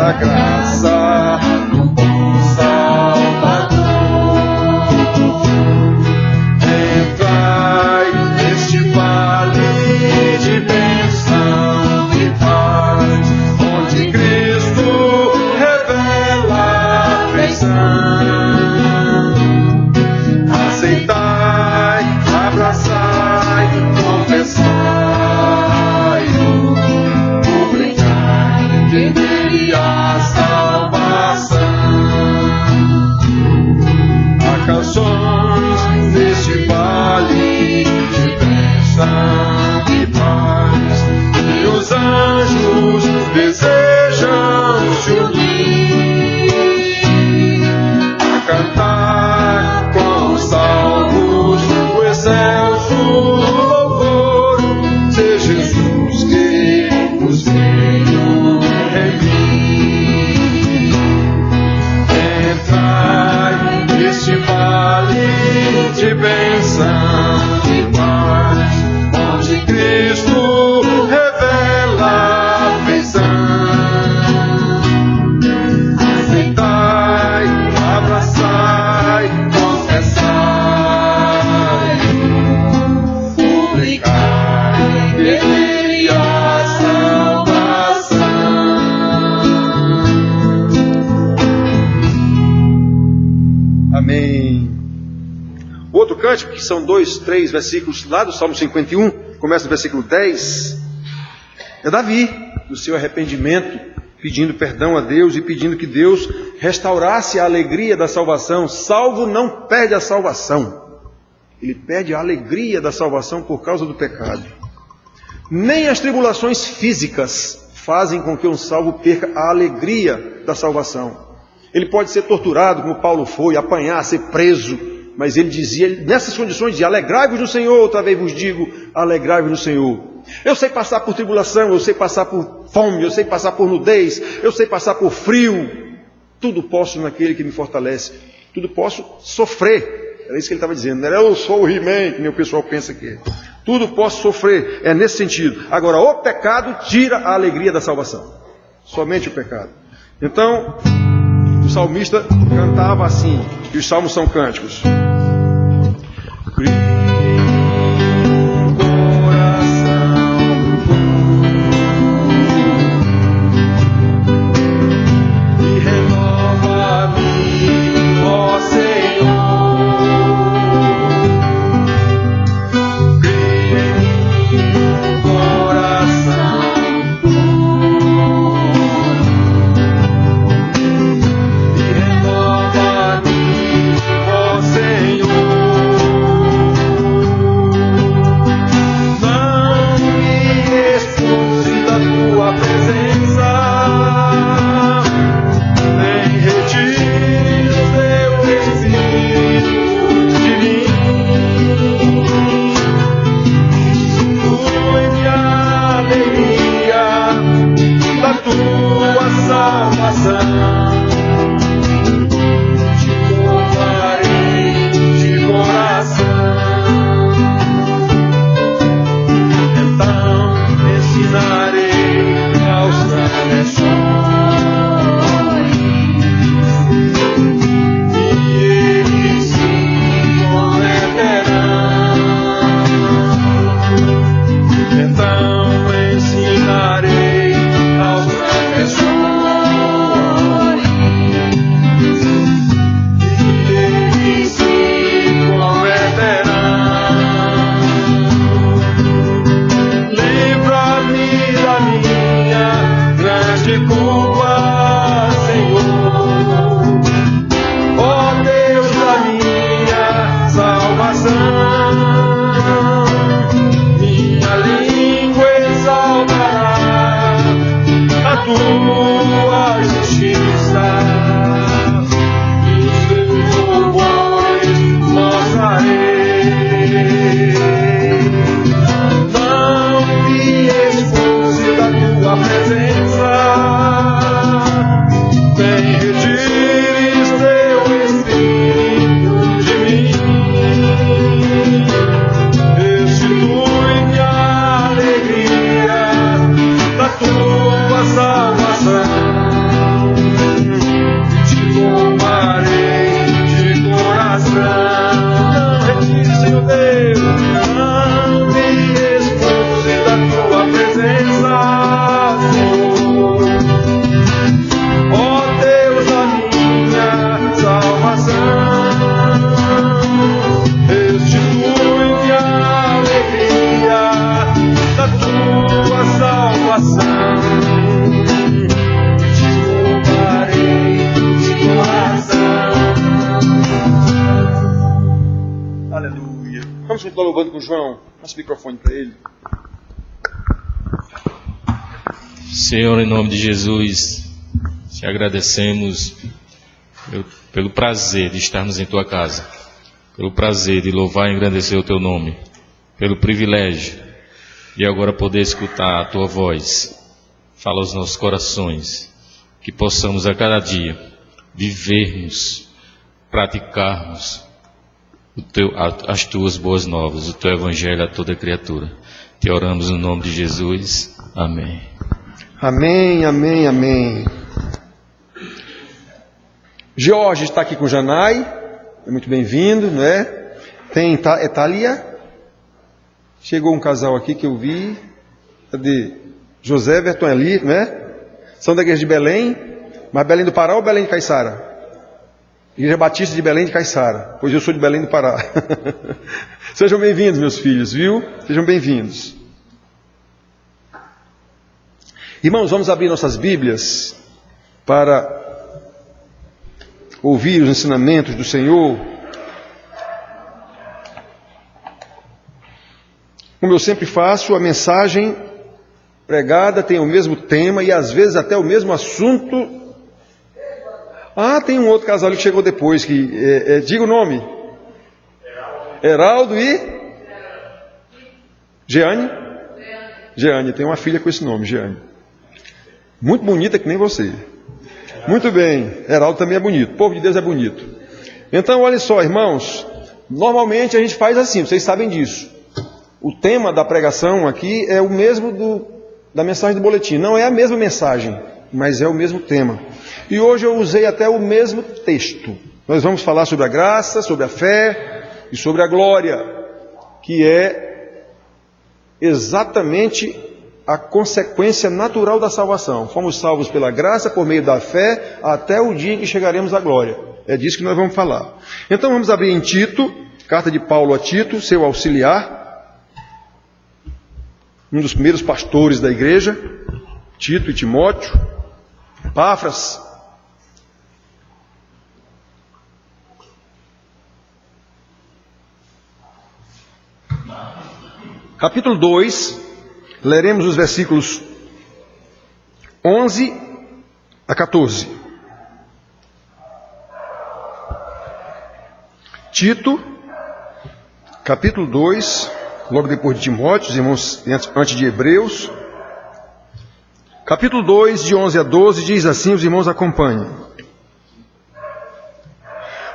da graça do bom Salvador. Entrai neste vale de bênção e paz, onde Cristo revela a afeição. Aceitai, abraçai, confessai-o, publicai nele a salvação. Há canções neste vale de bênção e paz, e os anjos desejam se unir a cantar com os salmos o excelso louvor de Jesus que nos veio remir. Entrai neste vale de bênção e paz, onde Cristo revela a afeição. Aceitai, abraçai, confessai, publicai nele a salvação. Amém. O outro cântico, que são 2, 3 versículos lá do Salmo 51, começa no versículo 10, é Davi, no seu arrependimento, pedindo perdão a Deus e pedindo que Deus restaurasse a alegria da salvação. Salvo não perde a salvação, ele perde a alegria da salvação por causa do pecado. Nem as tribulações físicas fazem com que um salvo perca a alegria da salvação. Ele pode ser torturado, como Paulo foi, apanhar, ser preso, mas ele dizia, nessas condições, de alegrai-vos no Senhor, outra vez vos digo, alegrai-vos no Senhor. Eu sei passar por tribulação, eu sei passar por fome, eu sei passar por nudez, eu sei passar por frio. Tudo posso naquele que me fortalece. Tudo posso sofrer. Era isso que ele estava dizendo. Não era eu sou o He-Man, que nem o pessoal pensa que é. Tudo posso sofrer. É nesse sentido. Agora, o pecado tira a alegria da salvação. Somente o pecado. Então, o salmista cantava assim. E os salmos são cânticos. Não me expulse da tua presença. Vamos continuar louvando com o João. Passa o microfone para ele. Senhor, em nome de Jesus, te agradecemos pelo prazer de estarmos em tua casa, pelo prazer de louvar e engrandecer o teu nome, pelo privilégio de agora poder escutar a tua voz. Fala aos nossos corações, que possamos a cada dia vivermos, praticarmos as tuas boas novas, o teu evangelho a toda criatura. Te oramos no nome de Jesus. Amém. Amém, amém, amém. Jorge está aqui com o Janai, é muito bem-vindo, não é? Tem Thalia. Chegou um casal aqui que eu vi. Cadê? José Everton ali, não é? São da igreja de Belém, mas Belém do Pará ou Belém de Caiçara? Igreja Batista de Belém de Caiçara, pois eu sou de Belém do Pará. Sejam bem-vindos, meus filhos, viu? Sejam bem-vindos. Irmãos, vamos abrir nossas Bíblias para ouvir os ensinamentos do Senhor. Como eu sempre faço, a mensagem pregada tem o mesmo tema e às vezes até o mesmo assunto. Ah, tem um outro casal que chegou depois, diga o nome. Heraldo e? Jeane? Jeane, tem uma filha com esse nome, Jeane. Muito bonita que nem você. Muito bem, Heraldo também é bonito, o povo de Deus é bonito. Então, olha só, irmãos, normalmente a gente faz assim, vocês sabem disso. O tema da pregação aqui é o mesmo da mensagem do boletim. Não é a mesma mensagem, mas é o mesmo tema. E hoje eu usei até o mesmo texto. Nós vamos falar sobre a graça, sobre a fé e sobre a glória, que é exatamente a consequência natural da salvação. Fomos salvos pela graça, por meio da fé, até o dia em que chegaremos à glória. É disso que nós vamos falar. Então vamos abrir em Tito, carta de Paulo a Tito, seu auxiliar, um dos primeiros pastores da igreja, Tito e Timóteo, Epáfras. Capítulo 2, leremos os versículos 11 a 14. Tito, capítulo 2, logo depois de Timóteo, os irmãos antes de Hebreus. Capítulo 2, de 11 a 12, diz assim, os irmãos acompanhem.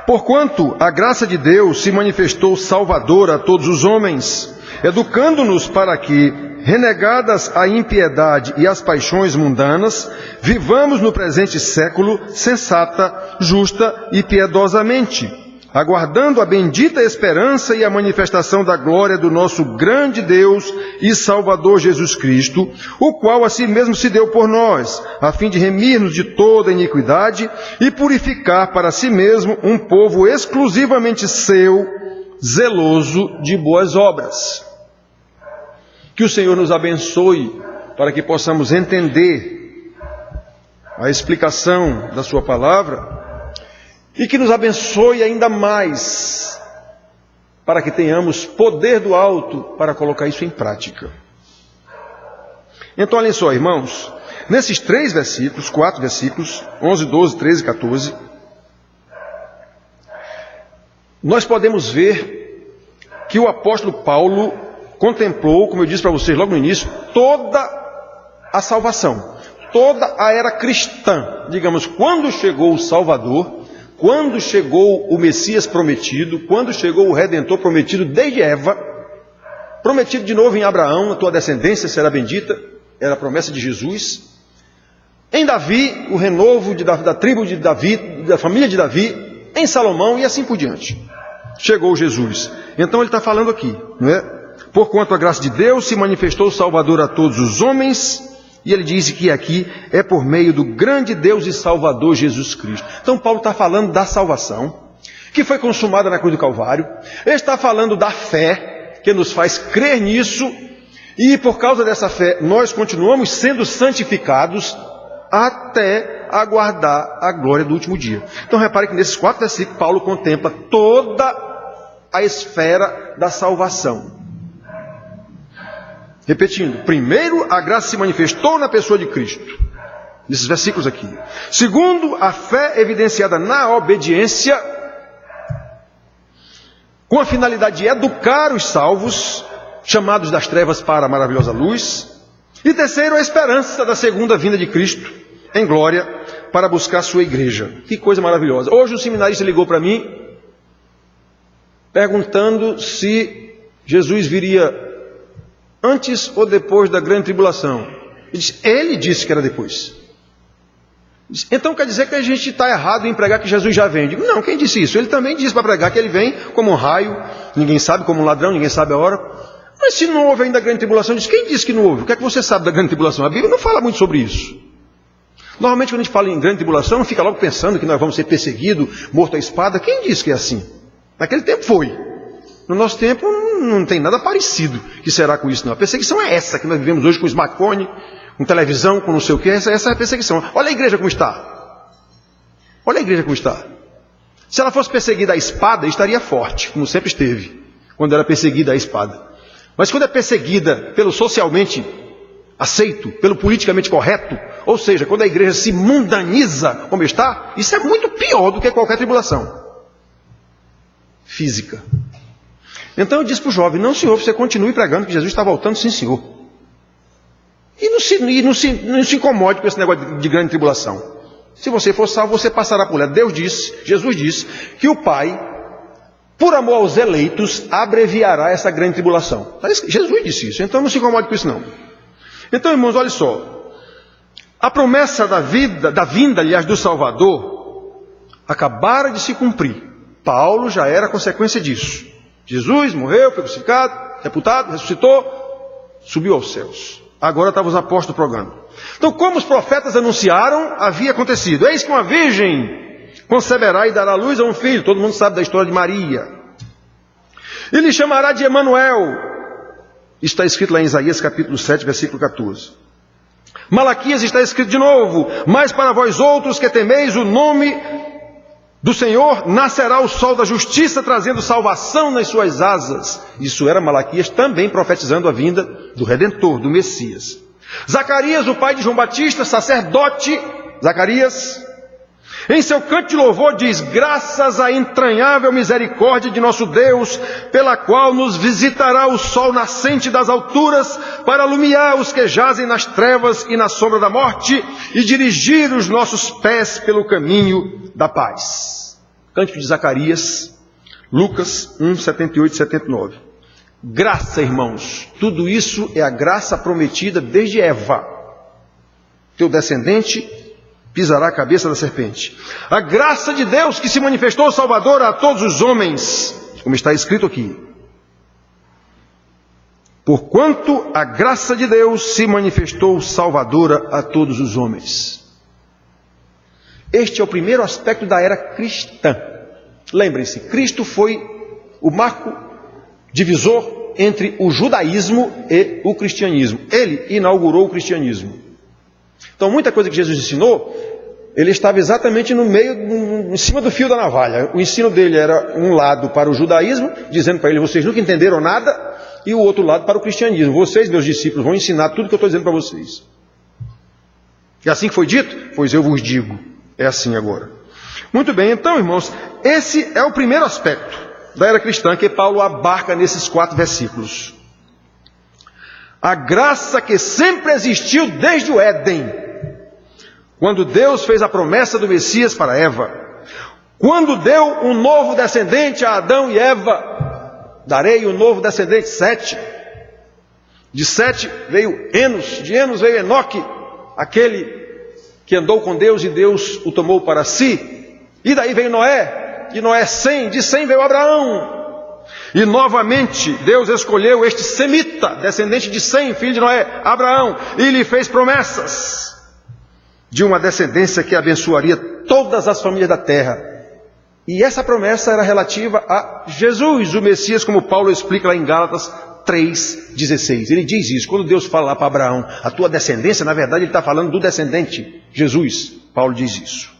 Porquanto a graça de Deus se manifestou salvadora a todos os homens, educando-nos para que, renegadas a impiedade e as paixões mundanas, vivamos no presente século sensata, justa e piedosamente, aguardando a bendita esperança e a manifestação da glória do nosso grande Deus e Salvador Jesus Cristo, o qual a si mesmo se deu por nós, a fim de remir-nos de toda iniquidade e purificar para si mesmo um povo exclusivamente seu, zeloso de boas obras. Que o Senhor nos abençoe para que possamos entender a explicação da sua palavra e que nos abençoe ainda mais para que tenhamos poder do alto para colocar isso em prática. Então, olhem só, irmãos, nesses 4 versículos, 11, 12, 13 e 14, nós podemos ver que o apóstolo Paulo contemplou, como eu disse para vocês logo no início, toda a salvação, toda a era cristã. Digamos, quando chegou o Salvador, quando chegou o Messias prometido, quando chegou o Redentor prometido desde Eva, prometido de novo em Abraão, a tua descendência será bendita, era a promessa de Jesus. Em Davi, o renovo da tribo de Davi, da família de Davi, em Salomão e assim por diante. Chegou Jesus. Então ele está falando aqui, não é? Porquanto a graça de Deus se manifestou Salvador a todos os homens, e ele diz que aqui é por meio do grande Deus e Salvador Jesus Cristo. Então Paulo está falando da salvação, que foi consumada na cruz do Calvário. Ele está falando da fé, que nos faz crer nisso, e por causa dessa fé nós continuamos sendo santificados até aguardar a glória do último dia. Então repare que nesses 4 versículos Paulo contempla toda a esfera da salvação. Repetindo, primeiro, a graça se manifestou na pessoa de Cristo, nesses versículos aqui. Segundo, a fé evidenciada na obediência, com a finalidade de educar os salvos, chamados das trevas para a maravilhosa luz. E terceiro, a esperança da segunda vinda de Cristo, em glória, para buscar a sua igreja. Que coisa maravilhosa. Hoje um seminarista ligou para mim, perguntando se Jesus viria antes ou depois da grande tribulação. Ele disse que era depois. Então quer dizer que a gente está errado em pregar que Jesus já vem. Eu digo, não, quem disse isso? Ele também disse para pregar que ele vem como um raio, ninguém sabe, como um ladrão, ninguém sabe a hora. Mas se não houve ainda a grande tribulação, diz, quem disse que não houve? O que é que você sabe da grande tribulação? A Bíblia não fala muito sobre isso. Normalmente quando a gente fala em grande tribulação, não fica logo pensando que nós vamos ser perseguidos, morto à espada. Quem disse que é assim? Naquele tempo foi. No nosso tempo não tem nada parecido que será com isso não. A perseguição é essa que nós vivemos hoje com smartphone, com televisão, com não sei o que. Essa é a perseguição. Olha a igreja como está. Olha a igreja como está. Se ela fosse perseguida à espada, estaria forte, como sempre esteve, quando era perseguida à espada. Mas quando é perseguida pelo socialmente aceito, pelo politicamente correto, ou seja, quando a igreja se mundaniza como está, isso é muito pior do que qualquer tribulação física. Então eu disse para o jovem, não senhor, você continue pregando que Jesus está voltando, sim senhor. E não se incomode com esse negócio de grande tribulação. Se você for salvo, você passará por ela. Deus disse, Jesus disse, que o Pai, por amor aos eleitos, abreviará essa grande tribulação. Jesus disse isso, então não se incomode com isso não. Então, irmãos, olha só. A promessa da vinda, aliás, do Salvador, acabara de se cumprir. Paulo já era consequência disso. Jesus morreu, foi crucificado, sepultado, ressuscitou, subiu aos céus. Agora estavam os apóstolos pregando. Então, como os profetas anunciaram, havia acontecido. Eis que uma virgem conceberá e dará à luz a um filho. Todo mundo sabe da história de Maria. E lhe chamará de Emanuel. Está escrito lá em Isaías capítulo 7, versículo 14. Malaquias está escrito de novo. Mas para vós outros que temeis o nome do Senhor, nascerá o sol da justiça, trazendo salvação nas suas asas. Isso era Malaquias também profetizando a vinda do Redentor, do Messias. Zacarias, o pai de João Batista, sacerdote, Zacarias, em seu canto de louvor diz, graças à entranhável misericórdia de nosso Deus, pela qual nos visitará o sol nascente das alturas, para alumiar os que jazem nas trevas e na sombra da morte, e dirigir os nossos pés pelo caminho da paz. Cântico de Zacarias, Lucas 1, 78 e 79. Graça, irmãos, tudo isso é a graça prometida desde Eva. Teu descendente pisará a cabeça da serpente. A graça de Deus que se manifestou salvadora a todos os homens, como está escrito aqui. Porquanto a graça de Deus se manifestou salvadora a todos os homens. Este é o primeiro aspecto da era cristã. Lembrem-se, Cristo foi o marco divisor entre o judaísmo e o cristianismo. Ele inaugurou o cristianismo. Então, muita coisa que Jesus ensinou, ele estava exatamente no meio, em cima do fio da navalha. O ensino dele era um lado para o judaísmo, dizendo para ele, vocês nunca entenderam nada, e o outro lado para o cristianismo. Vocês, meus discípulos, vão ensinar tudo que eu estou dizendo para vocês. E assim que foi dito? Pois eu vos digo. É assim agora. Muito bem, então, irmãos, esse é o primeiro aspecto da era cristã que Paulo abarca nesses 4 versículos. A graça que sempre existiu desde o Éden, quando Deus fez a promessa do Messias para Eva, quando deu um novo descendente a Adão e Eva, darei um novo descendente, Sete. De Sete veio Enos, de Enos veio Enoque, aquele que andou com Deus e Deus o tomou para si. E daí veio Noé, de Noé 100, de 100 veio Abraão. E novamente Deus escolheu este semita, descendente de Sem, filho de Noé, Abraão, e lhe fez promessas de uma descendência que abençoaria todas as famílias da terra. E essa promessa era relativa a Jesus, o Messias, como Paulo explica lá em Gálatas 3,16. Ele diz isso, quando Deus fala lá para Abraão, a tua descendência, na verdade ele está falando do descendente, Jesus. Paulo diz isso.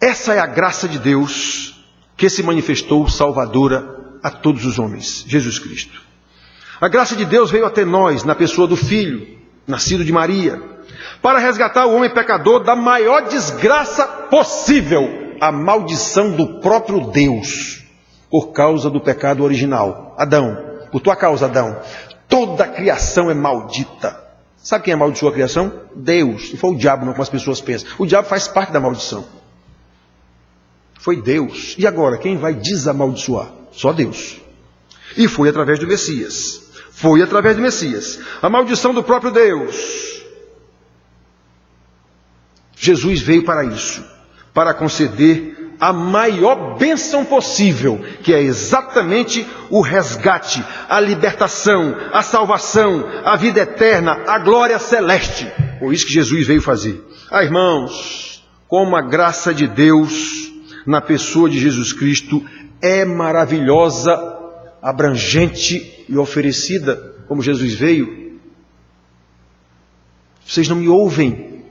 Essa é a graça de Deus, que se manifestou salvadora a todos os homens, Jesus Cristo. A graça de Deus veio até nós na pessoa do Filho, nascido de Maria, para resgatar o homem pecador da maior desgraça possível, a maldição do próprio Deus, por causa do pecado original. Adão, por tua causa, Adão, toda a criação é maldita. Sabe quem amaldiçoou a criação? Deus. Não foi o diabo, não, como as pessoas pensam. O diabo faz parte da maldição. Foi Deus. E agora, quem vai desamaldiçoar? Só Deus. E foi através do Messias. Foi através do Messias. A maldição do próprio Deus. Jesus veio para isso. Para conceder a maior bênção possível, que é exatamente o resgate, a libertação, a salvação, a vida eterna, a glória celeste. Por isso que Jesus veio fazer. Irmãos, como a graça de Deus na pessoa de Jesus Cristo é maravilhosa, abrangente e oferecida, como Jesus veio. Vocês não me ouvem.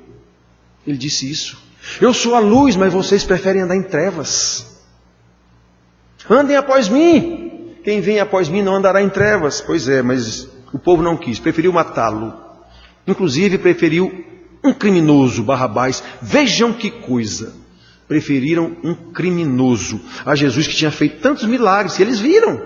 Ele disse isso. Eu sou a luz, mas vocês preferem andar em trevas. Andem após mim. Quem vem após mim não andará em trevas. Pois é, mas o povo não quis, preferiu matá-lo. Inclusive preferiu um criminoso, Barrabás. Vejam que coisa. Preferiram um criminoso a Jesus, que tinha feito tantos milagres, que eles viram.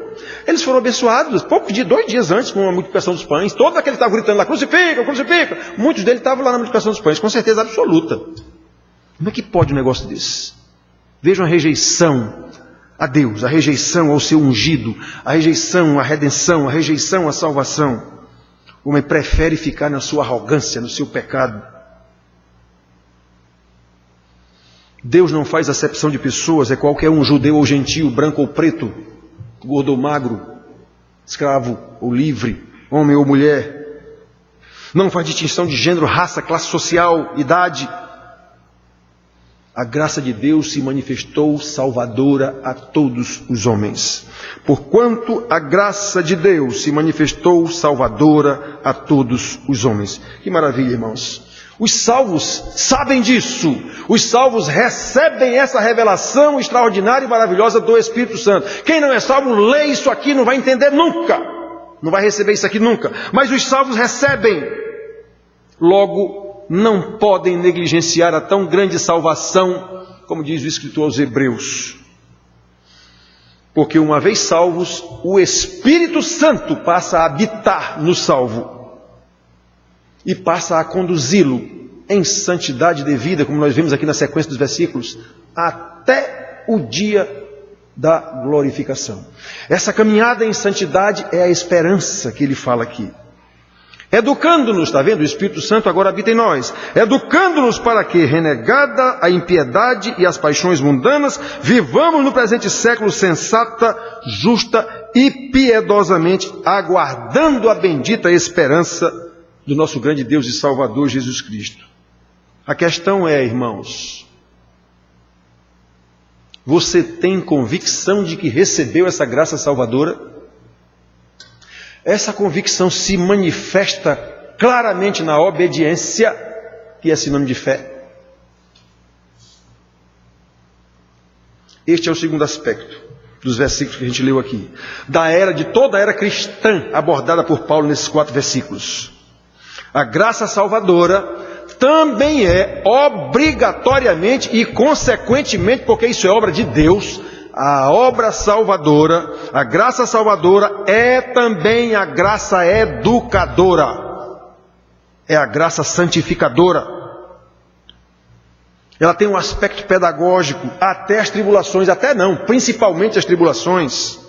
Eles foram abençoados, 2 dias antes, com a multiplicação dos pães. Todo aquele que estava gritando lá, crucifica, crucifica. Muitos deles estavam lá na multiplicação dos pães, com certeza absoluta. Como é que pode um negócio desse? Vejam a rejeição a Deus, a rejeição ao seu ungido, a rejeição à redenção, a rejeição à salvação. O homem prefere ficar na sua arrogância, no seu pecado. Deus não faz acepção de pessoas, é qualquer um, judeu ou gentio, branco ou preto, gordo ou magro, escravo ou livre, homem ou mulher. Não faz distinção de gênero, raça, classe social, idade. A graça de Deus se manifestou salvadora a todos os homens. Porquanto a graça de Deus se manifestou salvadora a todos os homens. Que maravilha, irmãos. Os salvos sabem disso. Os salvos recebem essa revelação extraordinária e maravilhosa do Espírito Santo. Quem não é salvo, lê isso aqui, não vai entender nunca. Não vai receber isso aqui nunca. Mas os salvos recebem. Logo, não podem negligenciar a tão grande salvação, como diz o escritor aos Hebreus. Porque uma vez salvos, o Espírito Santo passa a habitar no salvo e passa a conduzi-lo em santidade devida, como nós vimos aqui na sequência dos versículos, até o dia da glorificação. Essa caminhada em santidade é a esperança que ele fala aqui. Educando-nos, está vendo? O Espírito Santo agora habita em nós. Educando-nos para que, renegada a impiedade e as paixões mundanas, vivamos no presente século sensata, justa e piedosamente, aguardando a bendita esperança do nosso grande Deus e Salvador Jesus Cristo. A questão é, irmãos, você tem convicção de que recebeu essa graça salvadora? Essa convicção se manifesta claramente na obediência, que é sinônimo de fé. Este é o segundo aspecto dos versículos que a gente leu aqui. De toda a era cristã abordada por Paulo nesses 4 versículos. A graça salvadora também é obrigatoriamente e consequentemente, porque isso é obra de Deus, a obra salvadora, a graça salvadora é também a graça educadora. É a graça santificadora. Ela tem um aspecto pedagógico, até as tribulações, até não, principalmente as tribulações.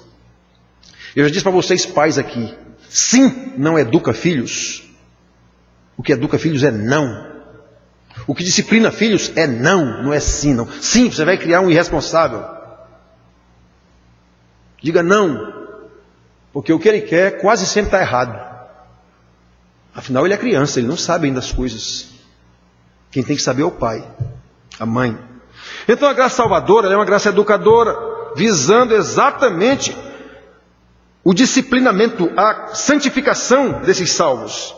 Eu já disse para vocês pais aqui, sim, não educa filhos. O que educa filhos é não. O que disciplina filhos é não, não é sim, não. Sim, você vai criar um irresponsável. Diga não, porque o que ele quer quase sempre está errado. Afinal, ele é criança, ele não sabe ainda as coisas. Quem tem que saber é o pai, a mãe. Então a graça salvadora é uma graça educadora, visando exatamente o disciplinamento, a santificação desses salvos.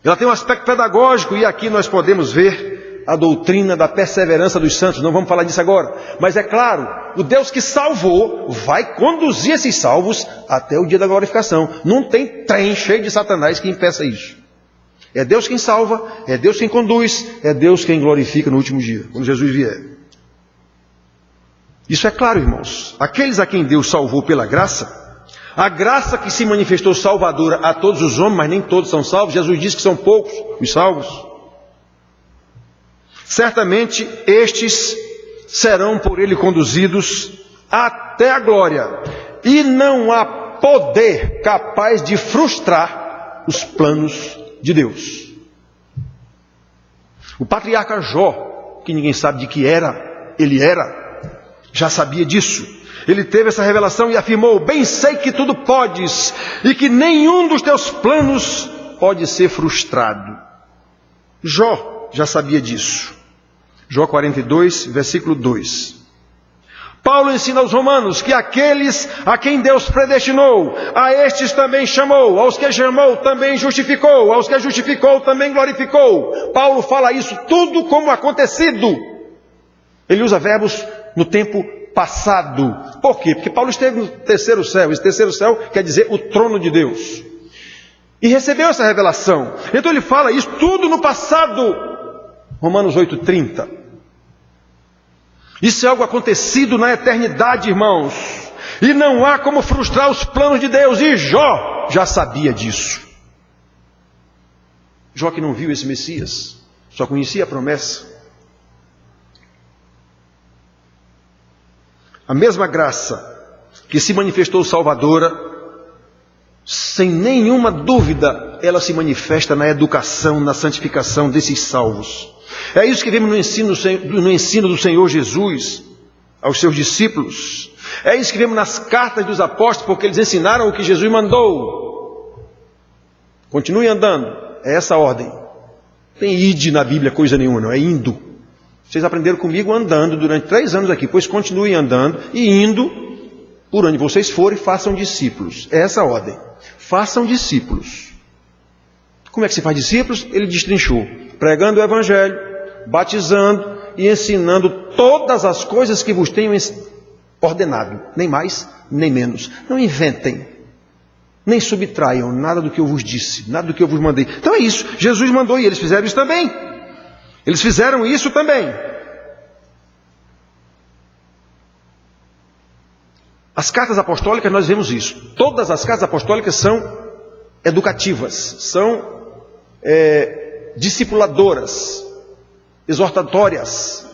Ela tem um aspecto pedagógico, e aqui nós podemos ver a doutrina da perseverança dos santos, não vamos falar disso agora. Mas é claro, o Deus que salvou vai conduzir esses salvos até o dia da glorificação. Não tem trem cheio de Satanás que impeça isso. É Deus quem salva, é Deus quem conduz, é Deus quem glorifica no último dia, quando Jesus vier. Isso é claro, irmãos. Aqueles a quem Deus salvou pela graça, a graça que se manifestou salvadora a todos os homens, mas nem todos são salvos. Jesus disse que são poucos os salvos. Certamente estes serão por ele conduzidos até a glória. E não há poder capaz de frustrar os planos de Deus. O patriarca Jó, que ninguém sabe de que era, ele era, já sabia disso. Ele teve essa revelação e afirmou: bem sei que tudo podes e que nenhum dos teus planos pode ser frustrado. Jó já sabia disso. Jó 42, versículo 2. Paulo ensina aos romanos que aqueles a quem Deus predestinou, a estes também chamou, aos que chamou também justificou, aos que justificou também glorificou. Paulo fala isso tudo como acontecido. Ele usa verbos no tempo passado. Por quê? Porque Paulo esteve no terceiro céu. Esse terceiro céu quer dizer o trono de Deus. E recebeu essa revelação. Então ele fala isso tudo no passado. Romanos 8:30. Isso é algo acontecido na eternidade, irmãos. E não há como frustrar os planos de Deus. E Jó já sabia disso. Jó que não viu esse Messias, só conhecia a promessa. A mesma graça que se manifestou salvadora, sem nenhuma dúvida, ela se manifesta na educação, na santificação desses salvos. É isso que vemos no ensino do Senhor Jesus aos seus discípulos. É isso que vemos nas cartas dos apóstolos, porque eles ensinaram o que Jesus mandou. Continue andando, é essa a ordem. Não tem ide na Bíblia coisa nenhuma, não, é indo. Vocês aprenderam comigo andando durante 3 anos aqui, pois continuem andando e indo por onde vocês forem, façam discípulos. É essa a ordem. Façam discípulos. Como é que se faz discípulos? Ele destrinchou. Pregando o Evangelho, batizando e ensinando todas as coisas que vos tenho ordenado. Nem mais, nem menos. Não inventem. Nem subtraiam nada do que eu vos disse, nada do que eu vos mandei. Então é isso. Jesus mandou e eles fizeram isso também. Eles fizeram isso também. As cartas apostólicas nós vemos isso. Todas as cartas apostólicas são educativas, são discipuladoras, exortatórias.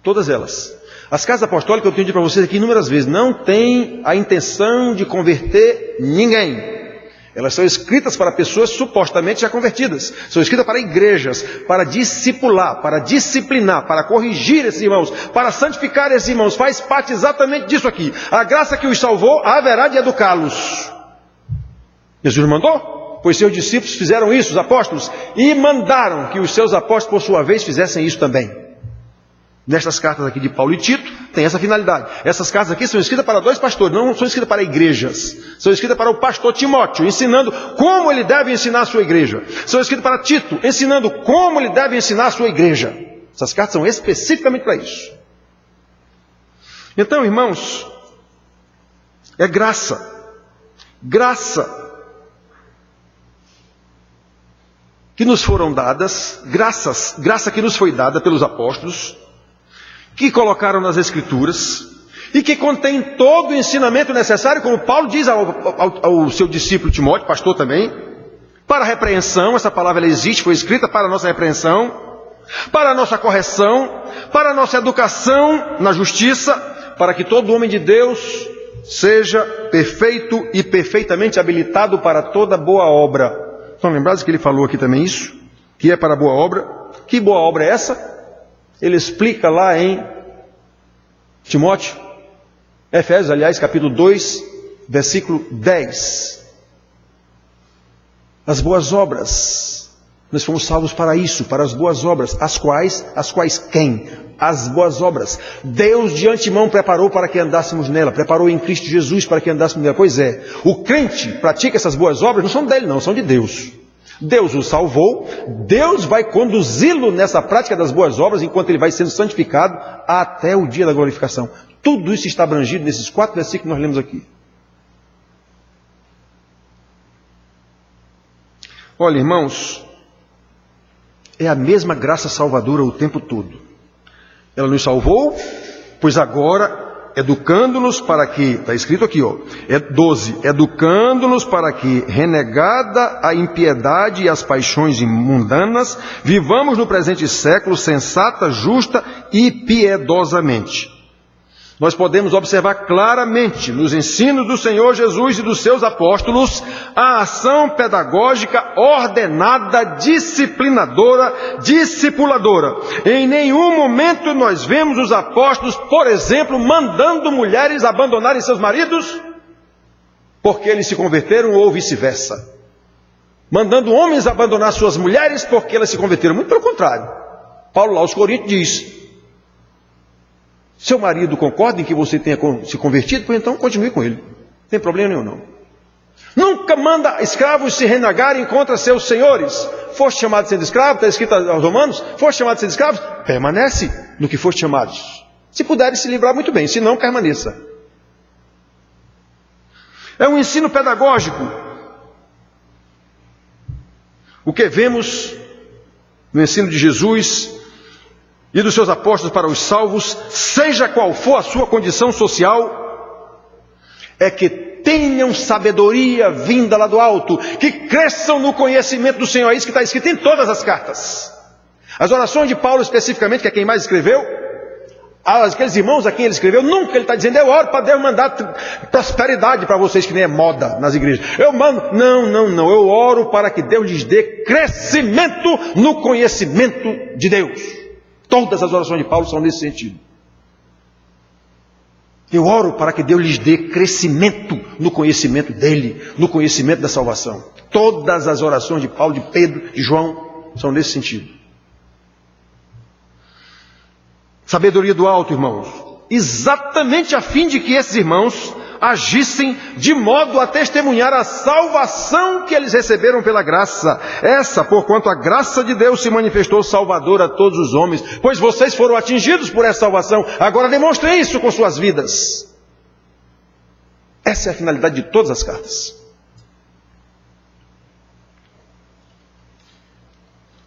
Todas elas. As cartas apostólicas, eu tenho dito para vocês aqui inúmeras vezes, não têm a intenção de converter ninguém. Elas são escritas para pessoas supostamente já convertidas. São escritas para igrejas, para discipular, para disciplinar, para corrigir esses irmãos, para santificar esses irmãos. Faz parte exatamente disso aqui. A graça que os salvou haverá de educá-los. Jesus mandou, pois seus discípulos fizeram isso, os apóstolos, e mandaram que os seus apóstolos, por sua vez, fizessem isso também. Nestas cartas aqui de Paulo e Tito, tem essa finalidade. Essas cartas aqui são escritas para 2 pastores, não são escritas para igrejas. São escritas para o pastor Timóteo, ensinando como ele deve ensinar a sua igreja. São escritas para Tito, ensinando como ele deve ensinar a sua igreja. Essas cartas são especificamente para isso. Então, irmãos, é graça. Graça que nos foram dadas, graça que nos foi dada pelos apóstolos, que colocaram nas Escrituras, e que contém todo o ensinamento necessário, como Paulo diz ao seu discípulo Timóteo, pastor também, para a repreensão. Essa palavra ela existe, foi escrita para a nossa repreensão, para a nossa correção, para a nossa educação na justiça, para que todo homem de Deus seja perfeito e perfeitamente habilitado para toda boa obra. Estão lembrados que ele falou aqui também isso? Que é para boa obra. Que boa obra é essa? Ele explica lá em Timóteo, Efésios, aliás, capítulo 2, versículo 10. As boas obras. Nós fomos salvos para isso, para as boas obras. As quais quem? As boas obras. Deus de antemão preparou para que andássemos nela. Preparou em Cristo Jesus para que andássemos nela. Pois é, o crente pratica essas boas obras, não são dele não, são de Deus. Deus o salvou, Deus vai conduzi-lo nessa prática das boas obras enquanto ele vai sendo santificado até o dia da glorificação. Tudo isso está abrangido nesses 4 versículos que nós lemos aqui. Olha, irmãos, é a mesma graça salvadora o tempo todo. Ela nos salvou, pois agora, educando-nos para que, está escrito aqui, 12, educando-nos para que, renegada a impiedade e as paixões mundanas, vivamos no presente século sensata, justa e piedosamente. Nós podemos observar claramente nos ensinos do Senhor Jesus e dos seus apóstolos a ação pedagógica ordenada, disciplinadora, discipuladora. Em nenhum momento nós vemos os apóstolos, por exemplo, mandando mulheres abandonarem seus maridos porque eles se converteram ou vice-versa. Mandando homens abandonar suas mulheres porque elas se converteram. Muito pelo contrário. Paulo lá aos Coríntios diz: seu marido concorda em que você tenha se convertido? Pois então continue com ele. Não tem problema nenhum, não. Nunca manda escravos se renegarem contra seus senhores. Foste chamado de ser escravo, está escrito aos Romanos, foste chamado de ser escravos, permanece no que foste chamados. Se puderes se livrar, muito bem, se não, permaneça. É um ensino pedagógico. O que vemos no ensino de Jesus e dos seus apóstolos para os salvos, seja qual for a sua condição social, é que tenham sabedoria vinda lá do alto, que cresçam no conhecimento do Senhor. É isso que está escrito em todas as cartas. As orações de Paulo especificamente, que é quem mais escreveu, aqueles irmãos a quem ele escreveu, nunca ele está dizendo: eu oro para Deus mandar prosperidade para vocês, que nem é moda nas igrejas. Eu mando, não, eu oro para que Deus lhes dê crescimento no conhecimento de Deus. Todas as orações de Paulo são nesse sentido. Eu oro para que Deus lhes dê crescimento no conhecimento dele, no conhecimento da salvação. Todas as orações de Paulo, de Pedro, de João, são nesse sentido. Sabedoria do alto, irmãos, exatamente a fim de que esses irmãos agissem de modo a testemunhar a salvação que eles receberam pela graça. Essa, porquanto a graça de Deus se manifestou salvadora a todos os homens, pois vocês foram atingidos por essa salvação. Agora demonstrem isso com suas vidas. Essa é a finalidade de todas as cartas.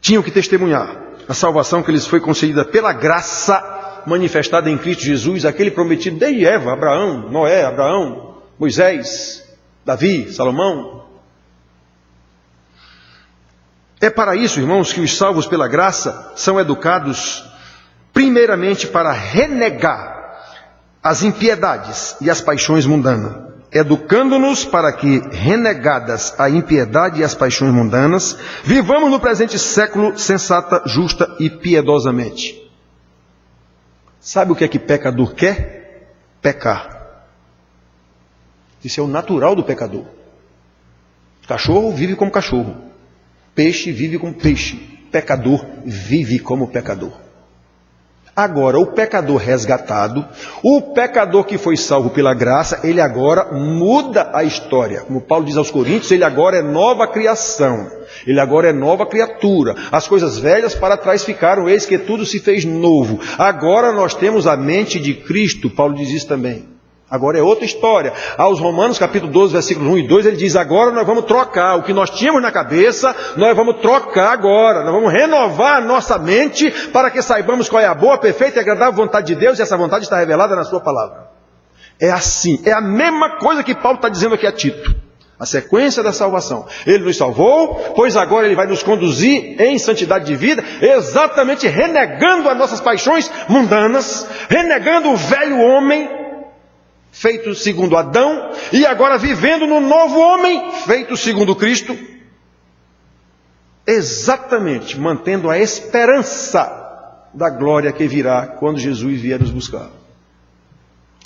Tinham que testemunhar a salvação que lhes foi concedida pela graça manifestada em Cristo Jesus, aquele prometido desde Eva, Abraão, Noé, Moisés, Davi, Salomão. É para isso, irmãos, que os salvos pela graça são educados primeiramente para renegar as impiedades e as paixões mundanas, educando-nos para que, renegadas a impiedade e as paixões mundanas, vivamos no presente século sensata, justa e piedosamente. Sabe o que é que pecador quer? Pecar. Isso é o natural do pecador. Cachorro vive como cachorro. Peixe vive como peixe. Pecador vive como pecador. Agora, o pecador resgatado, o pecador que foi salvo pela graça, ele agora muda a história. Como Paulo diz aos Coríntios, ele agora é nova criação. Ele agora é nova criatura. As coisas velhas para trás ficaram, eis que tudo se fez novo. Agora nós temos a mente de Cristo. Paulo diz isso também. Agora é outra história. Aos Romanos, capítulo 12, versículos 1 e 2, ele diz: agora nós vamos trocar. O que nós tínhamos na cabeça, nós vamos trocar agora. Nós vamos renovar a nossa mente para que saibamos qual é a boa, perfeita e agradável vontade de Deus. E essa vontade está revelada na sua palavra. É assim. É a mesma coisa que Paulo está dizendo aqui a Tito. A sequência da salvação. Ele nos salvou, pois agora ele vai nos conduzir em santidade de vida, exatamente renegando as nossas paixões mundanas, renegando o velho homem, feito segundo Adão, e agora vivendo no novo homem, feito segundo Cristo, exatamente mantendo a esperança da glória que virá quando Jesus vier nos buscar.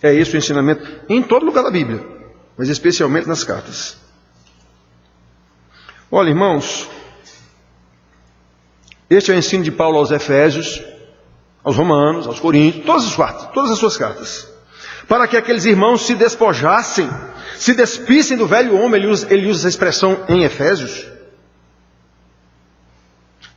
É esse o ensinamento em todo lugar da Bíblia, mas especialmente nas cartas. Olha, irmãos, este é o ensino de Paulo aos Efésios, aos Romanos, aos Coríntios, todas as suas cartas. Para que aqueles irmãos se despojassem, se despissem do velho homem, ele usa essa expressão em Efésios.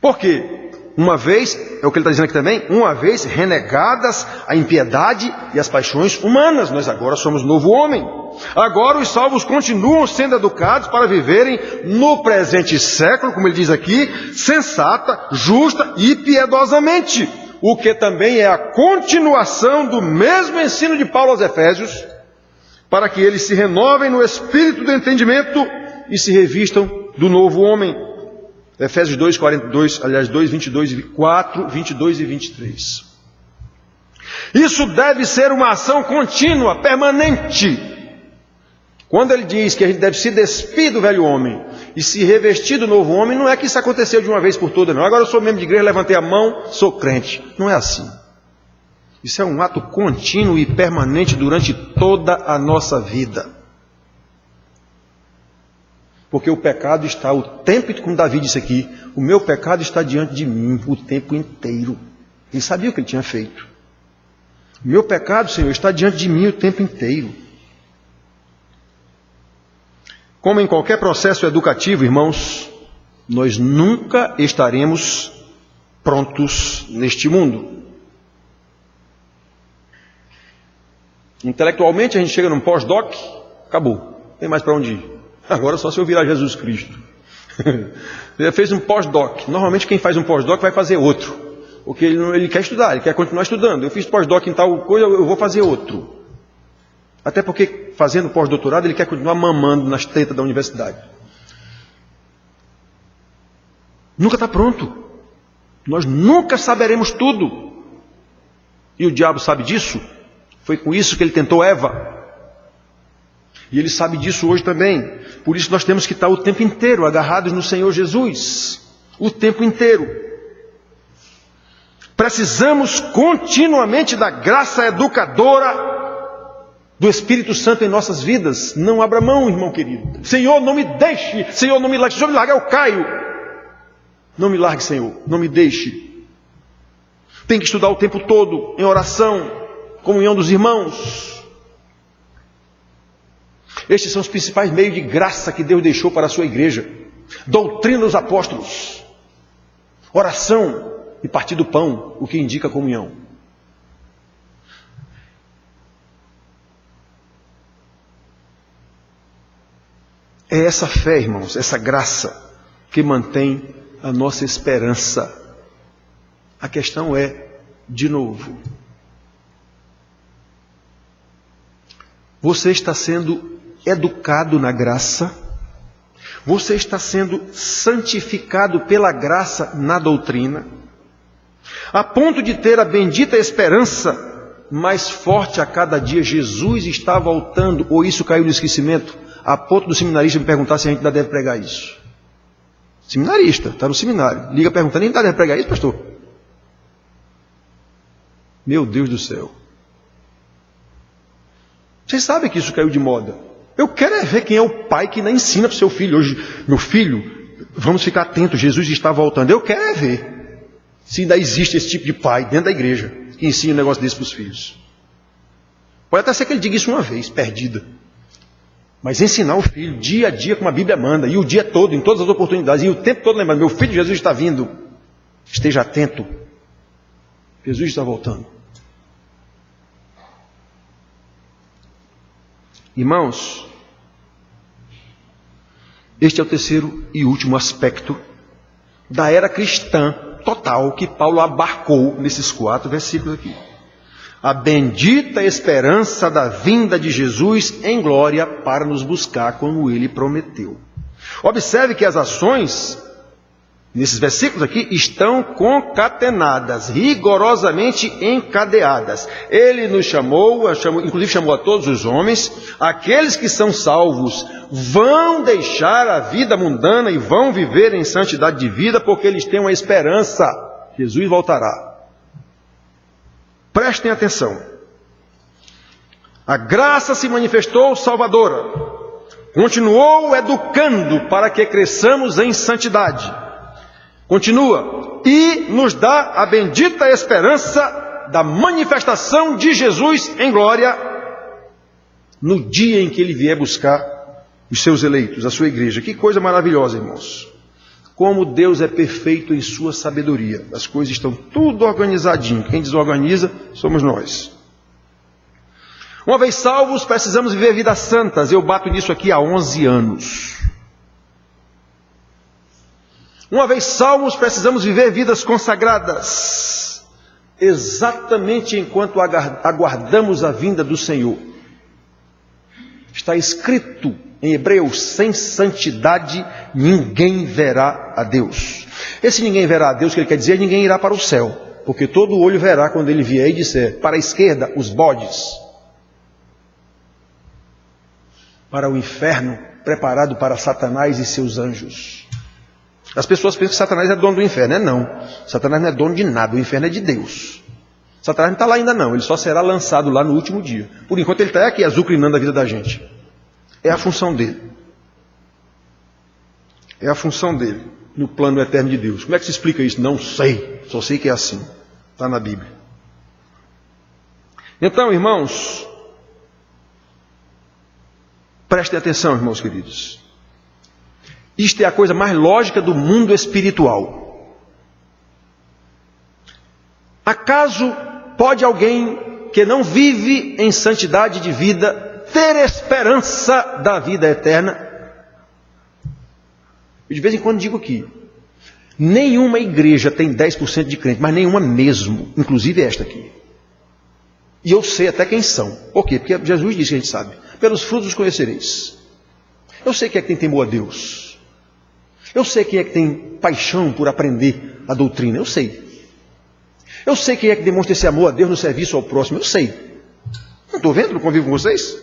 Por quê? Uma vez, é o que ele está dizendo aqui também, uma vez renegadas a impiedade e as paixões humanas, nós agora somos novo homem. Agora os salvos continuam sendo educados para viverem no presente século, como ele diz aqui, sensata, justa e piedosamente. O que também é a continuação do mesmo ensino de Paulo aos Efésios, para que eles se renovem no espírito do entendimento e se revistam do novo homem. Efésios 2, 42, aliás, 2, 22, 4, 22 e 23. Isso deve ser uma ação contínua, permanente. Quando ele diz que a gente deve se despir do velho homem e se revestir do novo homem, não é que isso aconteceu de uma vez por todas, não. Agora eu sou membro de igreja, levantei a mão, sou crente. Não é assim. Isso é um ato contínuo e permanente durante toda a nossa vida. Porque o pecado está o tempo, como Davi disse aqui, o meu pecado está diante de mim o tempo inteiro. Ele sabia o que ele tinha feito. O meu pecado, Senhor, está diante de mim o tempo inteiro. Como em qualquer processo educativo, irmãos, nós nunca estaremos prontos neste mundo. Intelectualmente a gente chega num pós-doc, acabou, não tem mais para onde ir. Agora só se eu virar Jesus Cristo. Ele fez um pós-doc. Normalmente quem faz um pós-doc vai fazer outro. Porque ele quer estudar, ele quer continuar estudando. Eu fiz pós-doc em tal coisa, eu vou fazer outro. Até porque fazendo pós-doutorado ele quer continuar mamando nas tetas da universidade. Nunca está pronto. Nós nunca saberemos tudo. E o diabo sabe disso. Foi com isso que ele tentou Eva. E ele sabe disso hoje também. Por isso nós temos que estar o tempo inteiro agarrados no Senhor Jesus. O tempo inteiro. Precisamos continuamente da graça educadora do Espírito Santo em nossas vidas. Não abra mão, irmão querido. Senhor, não me deixe. Senhor, não me largue. Se eu me largar, eu caio. Não me largue, Senhor. Não me deixe. Tem que estudar o tempo todo em oração, comunhão dos irmãos. Estes são os principais meios de graça que Deus deixou para a sua igreja. Doutrina dos apóstolos, oração e partir do pão, o que indica a comunhão. É essa fé, irmãos, essa graça que mantém a nossa esperança. A questão é, de novo, você está sendo educado na graça? Você está sendo santificado pela graça na doutrina? A ponto de ter a bendita esperança mais forte a cada dia, Jesus está voltando, ou isso caiu no esquecimento, a ponto do seminarista me perguntar se a gente ainda deve pregar isso. Seminarista, está no seminário, liga perguntando, a gente ainda deve pregar isso, pastor? Meu Deus do céu. Vocês sabem que isso caiu de moda. Eu quero é ver quem é o pai que ainda ensina para o seu filho hoje. Meu filho, vamos ficar atentos, Jesus está voltando. Eu quero é ver se ainda existe esse tipo de pai dentro da igreja que ensina um negócio desse para os filhos. Pode até ser que ele diga isso uma vez, perdida. Mas ensinar o filho dia a dia como a Bíblia manda, e o dia todo, em todas as oportunidades, e o tempo todo lembrando, meu filho, Jesus está vindo. Esteja atento. Jesus está voltando. Irmãos, este é o terceiro e último aspecto da era cristã total que Paulo abarcou nesses 4 versículos aqui. A bendita esperança da vinda de Jesus em glória para nos buscar como ele prometeu. Observe que as ações nesses versículos aqui estão concatenadas, rigorosamente encadeadas. Ele nos chamou, inclusive chamou a todos os homens. Aqueles que são salvos vão deixar a vida mundana e vão viver em santidade de vida, porque eles têm uma esperança. Jesus voltará. Prestem atenção. A graça se manifestou salvadora. Continuou educando para que cresçamos em santidade. Continua, e nos dá a bendita esperança da manifestação de Jesus em glória no dia em que ele vier buscar os seus eleitos, a sua igreja. Que coisa maravilhosa, irmãos. Como Deus é perfeito em sua sabedoria. As coisas estão tudo organizadinho. Quem desorganiza somos nós. Uma vez salvos, precisamos viver vidas santas. Eu bato nisso aqui há 11 anos. Uma vez salvos, precisamos viver vidas consagradas. Exatamente enquanto aguardamos a vinda do Senhor. Está escrito em Hebreus: sem santidade ninguém verá a Deus. Esse ninguém verá a Deus, que ele quer dizer, ninguém irá para o céu. Porque todo olho verá quando ele vier e disser: para a esquerda, os bodes. Para o inferno, preparado para Satanás e seus anjos. As pessoas pensam que Satanás é dono do inferno. Não. Satanás não é dono de nada. O inferno é de Deus. Satanás não está lá ainda não. Ele só será lançado lá no último dia. Por enquanto ele está aqui azucrinando a vida da gente. É a função dele. É a função dele no plano eterno de Deus. Como é que se explica isso? Não sei. Só sei que é assim. Está na Bíblia. Então, irmãos, prestem atenção, irmãos queridos. Isto é a coisa mais lógica do mundo espiritual. Acaso pode alguém que não vive em santidade de vida ter esperança da vida eterna? Eu de vez em quando digo aqui, nenhuma igreja tem 10% de crente, mas nenhuma mesmo, inclusive esta aqui. E eu sei até quem são. Por quê? Porque Jesus disse que a gente sabe. Pelos frutos os conhecereis. Eu sei quem é que tem temor a Deus. Eu sei quem é que tem paixão por aprender a doutrina. Eu sei. Eu sei quem é que demonstra esse amor a Deus no serviço ao próximo. Eu sei. Não estou vendo? Não convivo com vocês?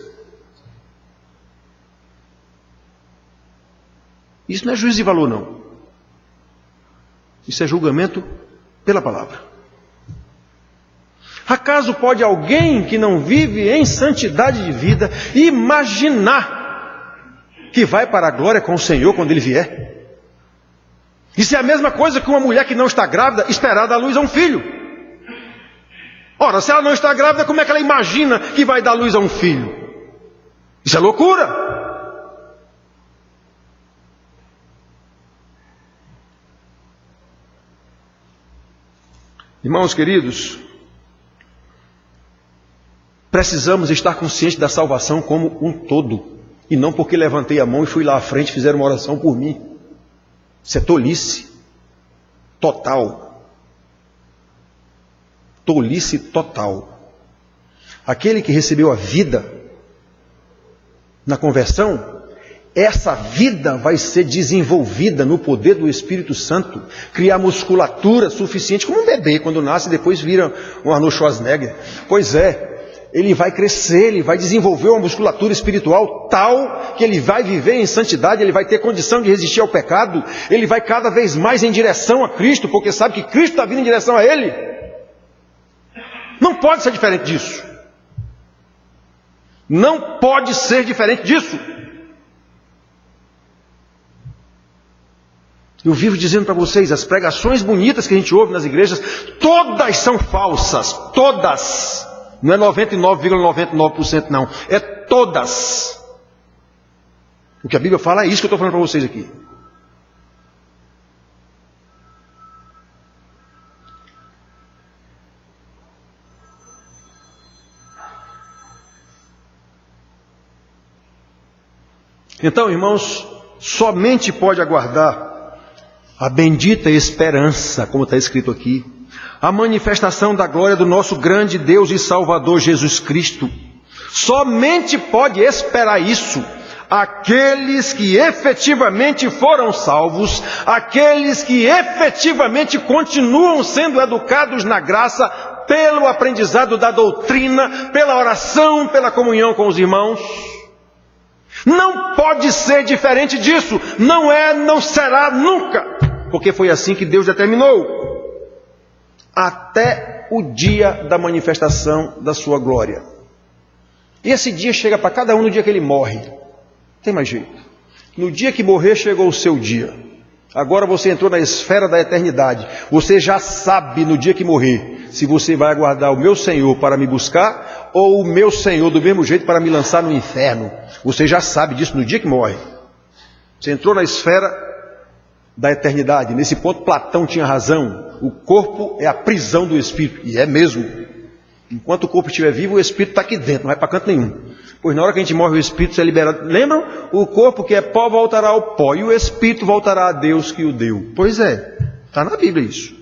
Isso não é juízo de valor, não. Isso é julgamento pela palavra. Acaso pode alguém que não vive em santidade de vida imaginar que vai para a glória com o Senhor quando Ele vier? Isso é a mesma coisa que uma mulher que não está grávida esperar dar luz a um filho. Ora, se ela não está grávida, como é que ela imagina que vai dar luz a um filho? Isso é loucura. Irmãos queridos, precisamos estar conscientes da salvação como um todo. E não porque levantei a mão e fui lá à frente e fizeram uma oração por mim. Isso é tolice total. Tolice total. Aquele que recebeu a vida na conversão, essa vida vai ser desenvolvida no poder do Espírito Santo, criar musculatura suficiente, como um bebê quando nasce e depois vira um Arnold Schwarzenegger. Pois é. Ele vai crescer, ele vai desenvolver uma musculatura espiritual tal que ele vai viver em santidade, ele vai ter condição de resistir ao pecado, ele vai cada vez mais em direção a Cristo, porque sabe que Cristo está vindo em direção a ele. Não pode ser diferente disso. Não pode ser diferente disso. Eu vivo dizendo para vocês, as pregações bonitas que a gente ouve nas igrejas, todas são falsas, todas. Não é 99,99% não, é todas. O que a Bíblia fala é isso que eu estou falando para vocês aqui. Então, irmãos, somente pode aguardar a bendita esperança, como está escrito aqui, a manifestação da glória do nosso grande Deus e Salvador Jesus Cristo. Somente pode esperar isso aqueles que efetivamente foram salvos, aqueles que efetivamente continuam sendo educados na graça, pelo aprendizado da doutrina, pela oração, pela comunhão com os irmãos. Não pode ser diferente disso, não é, não será nunca, porque foi assim que Deus determinou. Até o dia da manifestação da sua glória. E esse dia chega para cada um no dia que ele morre. Não tem mais jeito. No dia que morrer, chegou o seu dia. Agora você entrou na esfera da eternidade. Você já sabe no dia que morrer se você vai aguardar o meu Senhor para me buscar ou o meu Senhor do mesmo jeito para me lançar no inferno. Você já sabe disso no dia que morre. Você entrou na esfera da eternidade. Nesse ponto, Platão tinha razão. O corpo é a prisão do espírito. E é mesmo. Enquanto o corpo estiver vivo, o espírito está aqui dentro, não vai para canto nenhum. Pois na hora que a gente morre, o espírito é liberado. Lembram? O corpo que é pó voltará ao pó, e o espírito voltará a Deus que o deu. Pois é, está na Bíblia isso.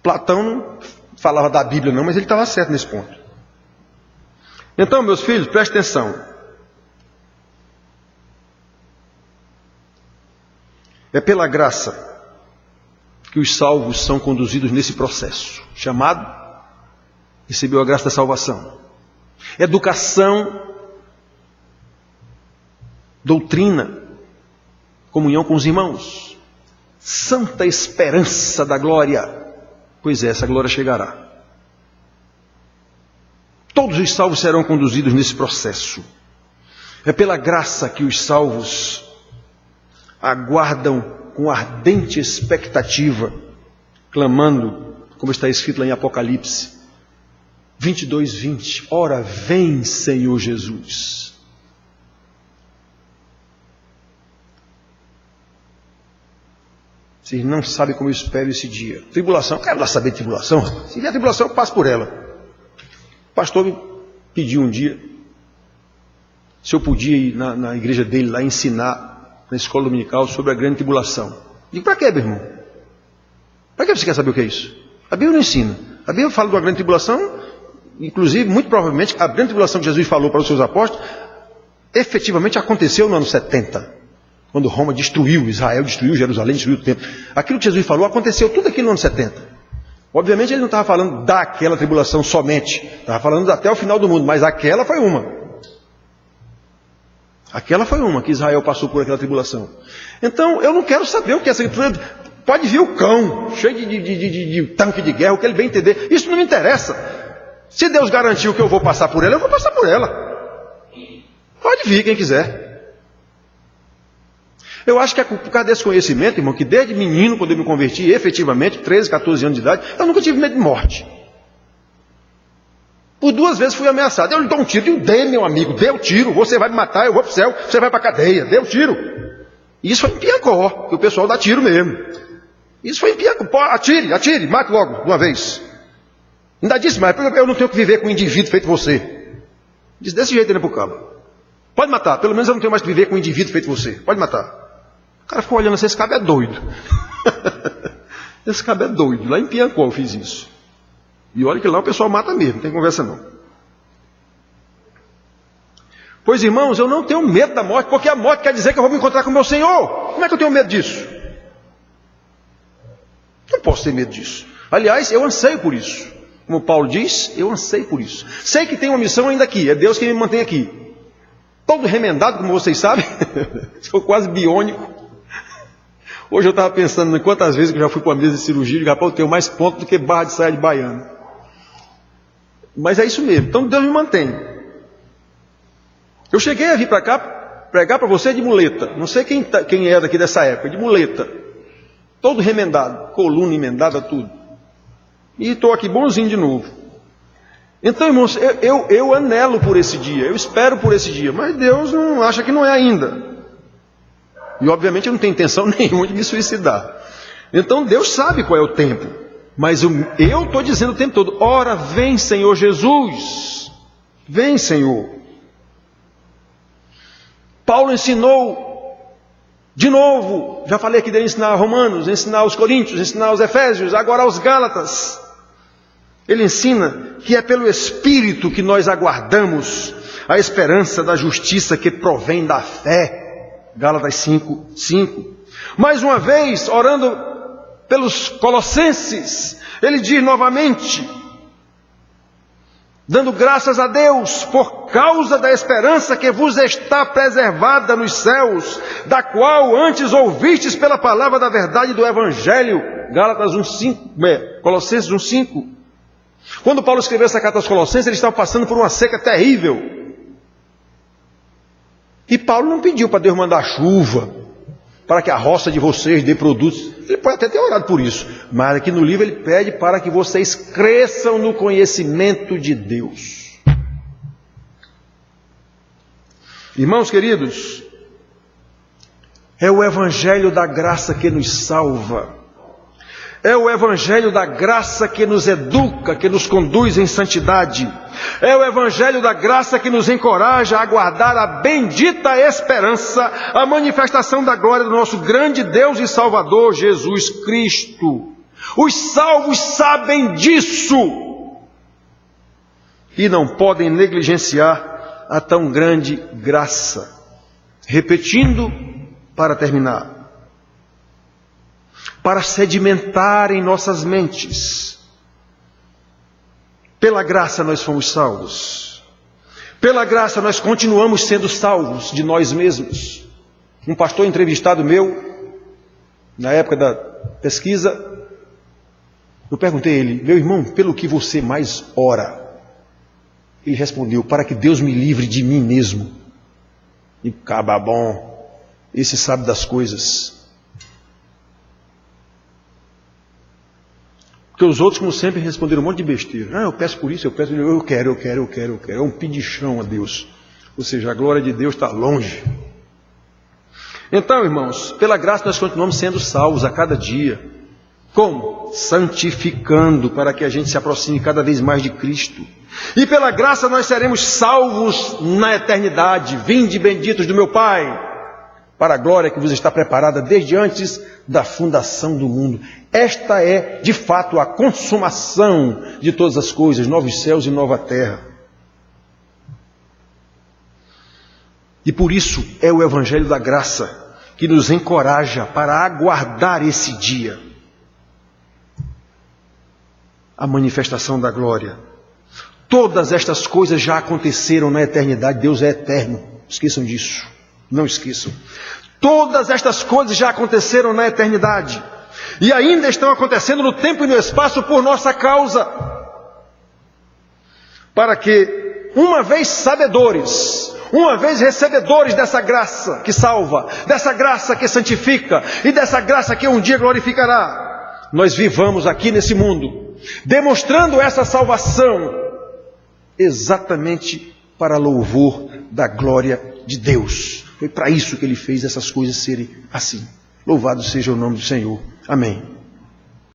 Platão não falava da Bíblia não, mas ele estava certo nesse ponto. Então, meus filhos, prestem atenção. É pela graça que os salvos são conduzidos nesse processo. Chamado, recebeu a graça da salvação. Educação, doutrina, comunhão com os irmãos, santa esperança da glória. Pois é, essa glória chegará. Todos os salvos serão conduzidos nesse processo. É pela graça que os salvos aguardam com ardente expectativa, clamando, como está escrito lá em Apocalipse 22:20. Ora, vem, Senhor Jesus. Vocês não sabem como eu espero esse dia. Tribulação, quero lá saber de tribulação. Se vier tribulação, eu passo por ela. O pastor me pediu um dia se eu podia ir na igreja dele lá ensinar na escola dominical sobre a grande tribulação. Digo, para quê, meu irmão? Para que você quer saber o que é isso? A Bíblia não ensina. A Bíblia fala de uma grande tribulação, inclusive, muito provavelmente, a grande tribulação que Jesus falou para os seus apóstolos, efetivamente aconteceu no ano 70, quando Roma destruiu Israel, destruiu Jerusalém, destruiu o templo. Aquilo que Jesus falou aconteceu tudo aquilo no ano 70. Obviamente ele não estava falando daquela tribulação somente, estava falando até o final do mundo, mas aquela foi uma. Aquela foi uma que Israel passou por aquela tribulação. Então eu não quero saber o que é essa tribulação. Pode vir o cão, cheio de tanque de guerra, o que ele bem entender. Isso não me interessa. Se Deus garantiu que eu vou passar por ela, eu vou passar por ela. Pode vir quem quiser. Eu acho que é por causa desse conhecimento, irmão, que desde menino, quando eu me converti, efetivamente, 13, 14 anos de idade, eu nunca tive medo de morte. Por 2 vezes fui ameaçado. Eu lhe dou um tiro, eu dei, meu amigo, dê o tiro, você vai me matar, eu vou para o céu, você vai para a cadeia, dê o tiro. Isso foi em Piacó, que o pessoal dá tiro mesmo. Isso foi em Piacó, atire, mate logo, de uma vez. Ainda disse, mas eu não tenho que viver com um indivíduo feito você. Diz desse jeito, né, pro cabo. Pode matar, pelo menos eu não tenho mais que viver com um indivíduo feito você. Pode matar. O cara ficou olhando assim, esse cabo é doido. Esse cabo é doido. Lá em Piancó eu fiz isso. E olha que lá o pessoal mata mesmo, não tem conversa não. Pois irmãos, eu não tenho medo da morte, porque a morte quer dizer que eu vou me encontrar com o meu Senhor. Como é que eu tenho medo disso? Não posso ter medo disso. Aliás, eu anseio por isso. Como Paulo diz, eu anseio por isso. Sei que tem uma missão ainda aqui, é Deus quem me mantém aqui. Todo remendado, como vocês sabem, sou quase biônico. Hoje eu estava pensando em quantas vezes que eu já fui para uma mesa de cirurgia, e rapaz, eu tenho mais ponto do que barra de saia de baiano. Mas é isso mesmo, então Deus me mantém. Eu cheguei a vir para cá pregar para você de muleta. Não sei quem é daqui dessa época, de muleta. Todo remendado, coluna emendada, tudo. E estou aqui bonzinho de novo. Então, irmãos, eu anelo por esse dia, eu espero por esse dia, mas Deus não acha que não é ainda. E obviamente eu não tenho intenção nenhuma de me suicidar. Então Deus sabe qual é o tempo. Mas eu estou dizendo o tempo todo, ora vem Senhor Jesus. Vem Senhor. Paulo ensinou de novo, já falei aqui dele ensinar a Romanos, ensinar aos Coríntios, ensinar aos Efésios, agora aos Gálatas. Ele ensina que é pelo Espírito que nós aguardamos a esperança da justiça que provém da fé. Gálatas 5:5. Mais uma vez, orando pelos Colossenses, ele diz novamente, dando graças a Deus por causa da esperança que vos está preservada nos céus, da qual antes ouvistes pela palavra da verdade do Evangelho. Gálatas 1:5, Colossenses 1:5. Quando Paulo escreveu essa carta aos Colossenses, ele estava passando por uma seca terrível. E Paulo não pediu para Deus mandar chuva, para que a roça de vocês dê produtos. Ele pode até ter orado por isso, mas aqui no livro ele pede para que vocês cresçam no conhecimento de Deus. Irmãos queridos, É o Evangelho da graça que nos salva. É o Evangelho da graça que nos educa, que nos conduz em santidade. É o Evangelho da graça que nos encoraja a aguardar a bendita esperança, a manifestação da glória do nosso grande Deus e Salvador, Jesus Cristo. Os salvos sabem disso e não podem negligenciar a tão grande graça. Repetindo, para terminar, para sedimentar em nossas mentes, pela graça nós fomos salvos, pela graça nós continuamos sendo salvos de nós mesmos. Um pastor entrevistado meu, na época da pesquisa, eu perguntei a ele: meu irmão, pelo que você mais ora? Ele respondeu: para que Deus me livre de mim mesmo. E caba bom, esse sabe das coisas. Porque os outros, como sempre, responderam um monte de besteira. Eu peço por isso, eu quero. É um pedichão a Deus. Ou seja, a glória de Deus está longe. Então, irmãos, pela graça nós continuamos sendo salvos a cada dia. Como? Santificando, para que a gente se aproxime cada vez mais de Cristo. E pela graça nós seremos salvos na eternidade. Vinde benditos do meu Pai, para a glória que vos está preparada desde antes da fundação do mundo. Esta é, de fato, a consumação de todas as coisas, novos céus e nova terra. E por isso é o Evangelho da graça que nos encoraja para aguardar esse dia, a manifestação da glória. Todas estas coisas já aconteceram na eternidade. Deus é eterno, esqueçam disso, não esqueçam. Todas estas coisas já aconteceram na eternidade e ainda estão acontecendo no tempo e no espaço por nossa causa, para que, uma vez sabedores, uma vez recebedores dessa graça que salva, dessa graça que santifica e dessa graça que um dia glorificará, nós vivamos aqui nesse mundo, demonstrando essa salvação exatamente para louvor da glória de Deus. Foi para isso que Ele fez essas coisas serem assim. Louvado seja o nome do Senhor. Amém.